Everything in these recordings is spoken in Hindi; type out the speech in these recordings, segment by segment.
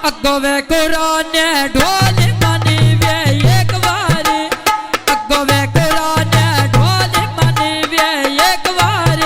अगोवे कुरान ढोल मनी वे एक बार, अगोवे कुरान ढोल मनी वे एक बार।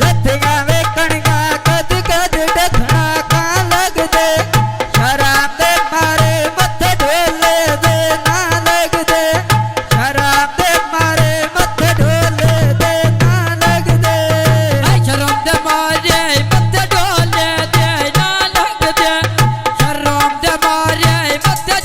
लथिया वे कणगा कद कद डखना का लग दे, शराब दे मारे मथे ढोले दे ना लग दे, शराब दे मारे मथे ढोले दे ना लग दे, शराब दे मारे मथे ढोले दे ना लग दे, शराब दे मारे मथे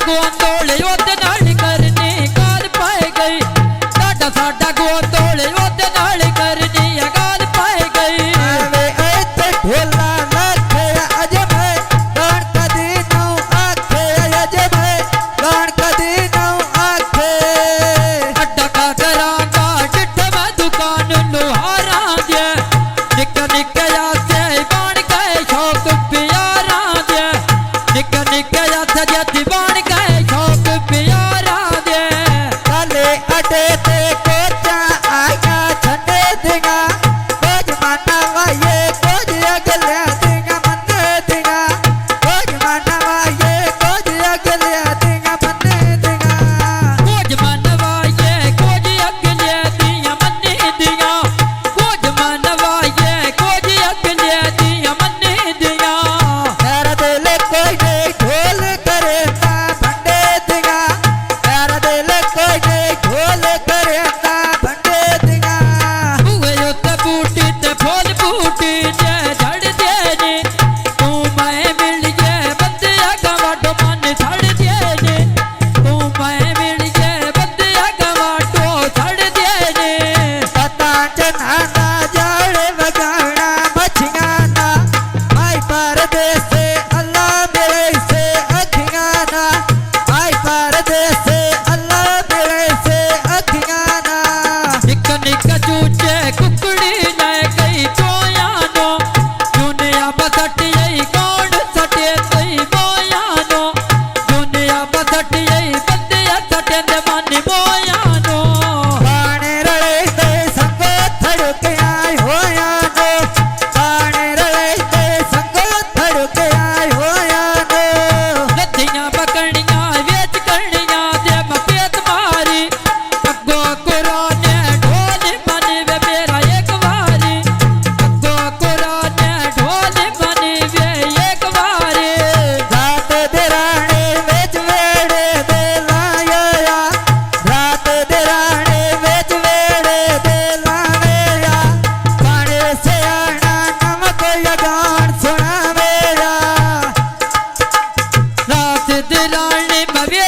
गोंदोले ओदे नाल करनी गाल पाए गई डाडा साडा गोंदोले ओदे नाल करनी गाल पाए गई आवे ऐते ढोला लाखे अजे मैं गान कदी नौ आखे अजे मैं गान कदी नौ आखे अड्डा का करांगा जिठ मैं दुकान लोहारा दे निक निक आसे बन गए शौक प्यारा दे निक निक आसे जदी बन गए शौक प्यारा दे काले अडे ते कोचा आया छने दिगा कुछ मानवा ये कुछ अगले दिगा मने दिगा कुछ मानवा ये कुछ अगले दिगा मने दिगा कुछ मनवा ये कुछ अगले दिया मन्नी दिया कुछ मनवा ये कुछ अगले दिया मन्नी दिया तेरा दिल कोई नहीं ढोल करे ना भंडे दिगा तेरा दिल कोई नहीं ढोल करे ना भंडे दिगा बुए उत्ते बूटी ते फूल बूटी जे झड़ देने तू मैं मिल गए बंदे गवाटो मन छड़ देने तू मैं मिल गए बंदे गवाटो छड़ देने पता जनाना जाड़े बगाना मछियाना माई परदेस से अल्लाह मेरे से अखियाना माई परदेस से अल्लाह मेरे से अखियाना निक निक चूचे कुकड़ी ले गई चोयानो दुनिया बसट यही कौन सटे तई मोयानो दुनिया बसट यही बंदे सटे दे मन मोयानो पाने रले दे संगो थड़के आए होयानो पाने रले दे संगो थड़के आए होयानो नदियां पकड़ियां वेच करनियां दे मपेत मारी अगो कुराने ढोल मन वे मेरा एक बारी अगो कुराने ढोल मन वे एक बारी रात दिराणे विच वेड़े दे लाया रात दिराणे विच वेड़े दे लाया पाणे सियाणा नमक लगान सुनावेया रात दिलाने मवे